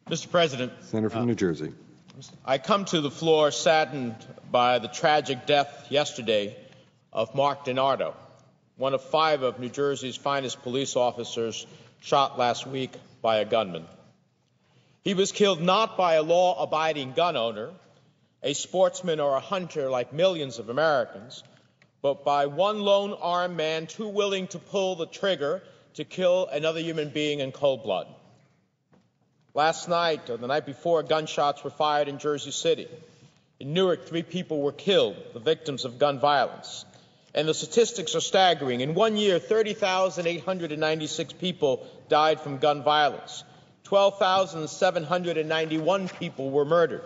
Mr. President, Senator from New Jersey. I come to the floor saddened by the tragic death yesterday of Mark DiNardo, one of 5 of New Jersey's finest police officers shot last week by a gunman. He was killed not by a law-abiding gun owner, a sportsman or a hunter like millions of Americans, but by one lone armed man too willing to pull the trigger to kill another human being in cold blood. Last night, or the night before, gunshots were fired in Jersey City. In Newark, 3 people were killed, the victims of gun violence. And the statistics are staggering. In 1 year, 30,896 people died from gun violence. 12,791 people were murdered.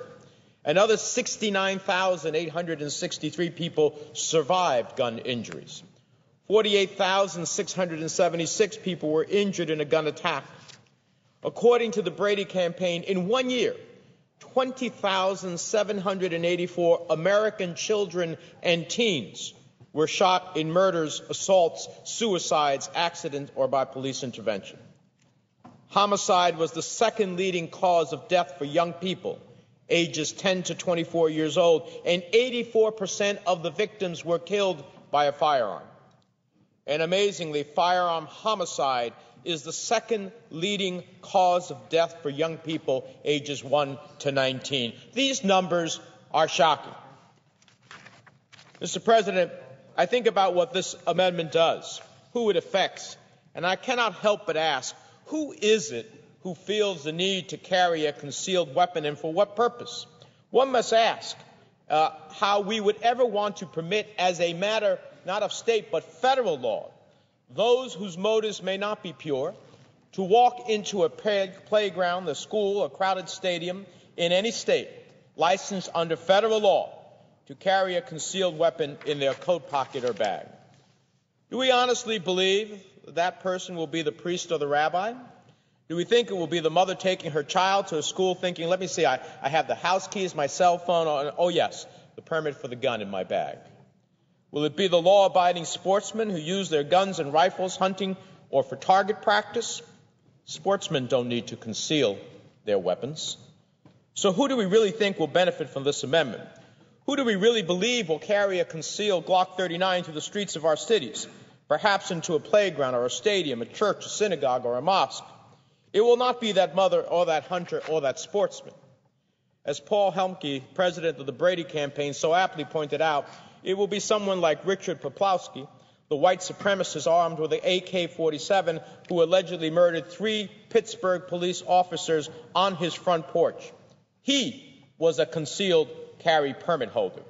Another 69,863 people survived gun injuries. 48,676 people were injured in a gun attack. According to the Brady campaign, in 1 year, 20,784 American children and teens were shot in murders, assaults, suicides, accidents, or by police intervention. Homicide was the second leading cause of death for young people, ages 10 to 24 years old, and 84% of the victims were killed by a firearm. And amazingly, firearm homicide is the second leading cause of death for young people ages 1 to 19. These numbers are shocking. Mr. President, I think about what this amendment does, who it affects, and I cannot help but ask, who is it who feels the need to carry a concealed weapon, and for what purpose? One must ask how we would ever want to permit, as a matter not of state but federal law, those whose motives may not be pure, to walk into a playground, a school, a crowded stadium in any state, licensed under federal law, to carry a concealed weapon in their coat pocket or bag. Do we honestly believe that person will be the priest or the rabbi? Do we think it will be the mother taking her child to a school thinking, let me see, I have the house keys, my cell phone, oh yes, the permit for the gun in my bag? Will it be the law-abiding sportsmen who use their guns and rifles hunting or for target practice? Sportsmen don't need to conceal their weapons. So who do we really think will benefit from this amendment? Who do we really believe will carry a concealed Glock 39 to the streets of our cities, perhaps into a playground or a stadium, a church, a synagogue, or a mosque? It will not be that mother or that hunter or that sportsman. As Paul Helmke, president of the Brady campaign, so aptly pointed out, it will be someone like Richard Poplawski, the white supremacist armed with an AK-47 who allegedly murdered 3 Pittsburgh police officers on his front porch. He was a concealed carry permit holder.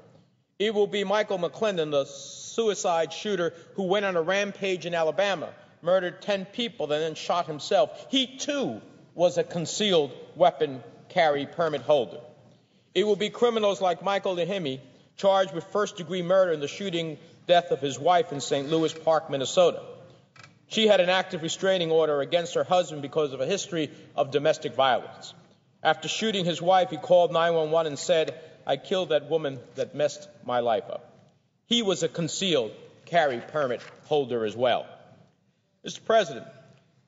It will be Michael McClendon, the suicide shooter who went on a rampage in Alabama, murdered 10 people, and then shot himself. He, too, was a concealed weapon carry permit holder. It will be criminals like Michael Lehemi, charged with first-degree murder in the shooting death of his wife in St. Louis Park, Minnesota. She had an active restraining order against her husband because of a history of domestic violence. After shooting his wife, he called 911 and said, I killed that woman that messed my life up. He was a concealed carry permit holder as well. Mr. President,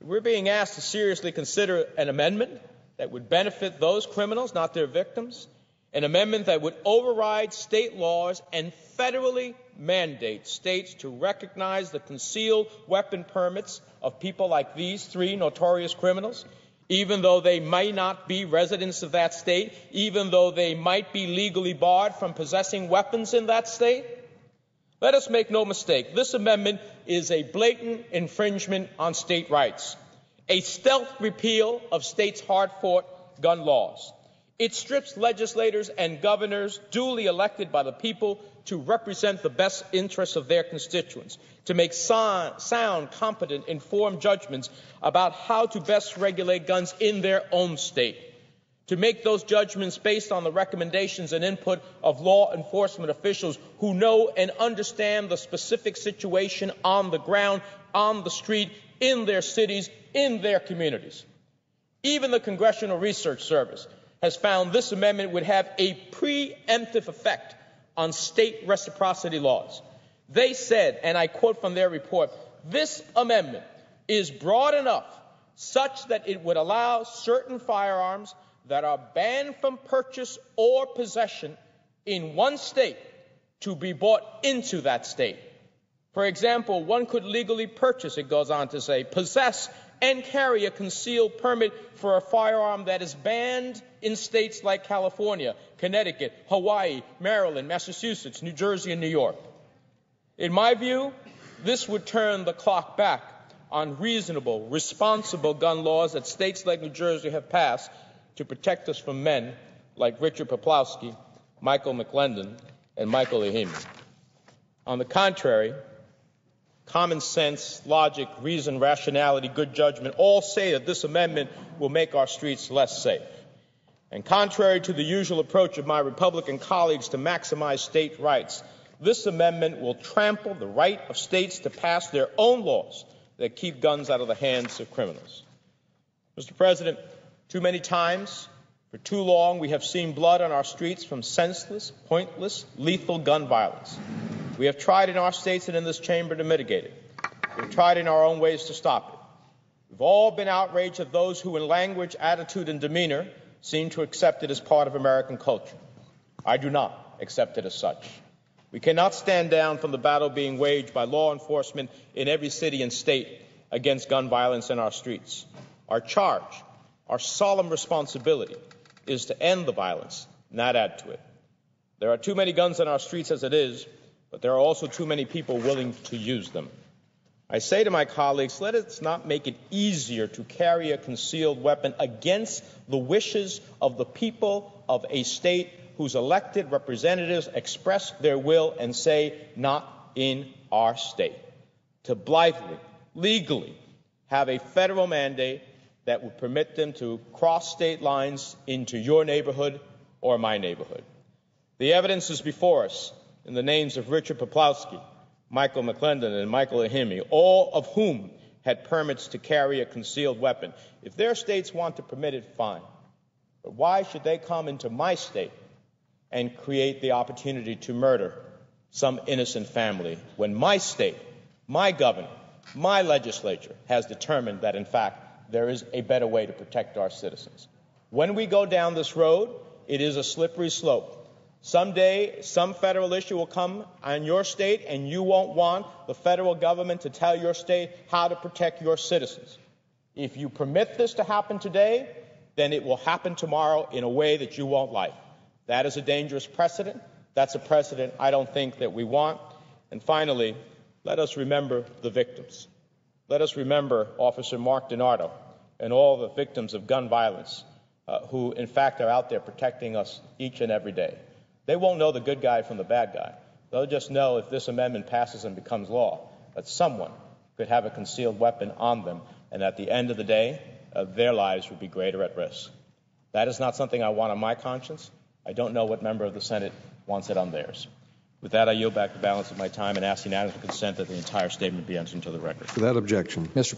we're being asked to seriously consider an amendment that would benefit those criminals, not their victims, an amendment that would override state laws and federally mandate states to recognize the concealed weapon permits of people like these 3 notorious criminals, even though they might not be residents of that state, even though they might be legally barred from possessing weapons in that state? Let us make no mistake, this amendment is a blatant infringement on state rights, a stealth repeal of states' hard-fought gun laws. It strips legislators and governors duly elected by the people to represent the best interests of their constituents, to make sound, competent, informed judgments about how to best regulate guns in their own state, to make those judgments based on the recommendations and input of law enforcement officials who know and understand the specific situation on the ground, on the street, in their cities, in their communities. Even the Congressional Research Service has found this amendment would have a preemptive effect on state reciprocity laws. They said, and I quote from their report, this amendment is broad enough such that it would allow certain firearms that are banned from purchase or possession in one state to be bought into that state. For example, one could legally purchase, it goes on to say, possess and carry a concealed permit for a firearm that is banned in states like California, Connecticut, Hawaii, Maryland, Massachusetts, New Jersey, and New York. In my view, this would turn the clock back on reasonable, responsible gun laws that states like New Jersey have passed to protect us from men like Richard Poplawski, Michael McLendon, and Michael Ehime. On the contrary, common sense, logic, reason, rationality, good judgment all say that this amendment will make our streets less safe. And contrary to the usual approach of my Republican colleagues to maximize state rights, this amendment will trample the right of states to pass their own laws that keep guns out of the hands of criminals. Mr. President, too many times, for too long, we have seen blood on our streets from senseless, pointless, lethal gun violence. We have tried in our states and in this chamber to mitigate it. We've tried in our own ways to stop it. We've all been outraged at those who, in language, attitude, and demeanor, seem to accept it as part of American culture. I do not accept it as such. We cannot stand down from the battle being waged by law enforcement in every city and state against gun violence in our streets. Our charge, our solemn responsibility, is to end the violence, not add to it. There are too many guns on our streets as it is, but there are also too many people willing to use them. I say to my colleagues, let us not make it easier to carry a concealed weapon against the wishes of the people of a state whose elected representatives express their will and say, not in our state. To blithely, legally, have a federal mandate that would permit them to cross state lines into your neighborhood or my neighborhood. The evidence is before us in the names of Richard Poplawski, Michael McLendon, and Michael Ehime, all of whom had permits to carry a concealed weapon. If their states want to permit it, fine. But why should they come into my state and create the opportunity to murder some innocent family when my state, my governor, my legislature has determined that, in fact, there is a better way to protect our citizens? When we go down this road, it is a slippery slope. Someday, some federal issue will come on your state, and you won't want the federal government to tell your state how to protect your citizens. If you permit this to happen today, then it will happen tomorrow in a way that you won't like. That is a dangerous precedent. That's a precedent I don't think that we want. And finally, let us remember the victims. Let us remember Officer Mark DiNardo and all the victims of gun violence who, in fact, are out there protecting us each and every day. They won't know the good guy from the bad guy. They'll just know, if this amendment passes and becomes law, that someone could have a concealed weapon on them, and at the end of the day, their lives would be greater at risk. That is not something I want on my conscience. I don't know what member of the Senate wants it on theirs. With that, I yield back the balance of my time and ask unanimous consent that the entire statement be entered into the record. Without objection. Mr.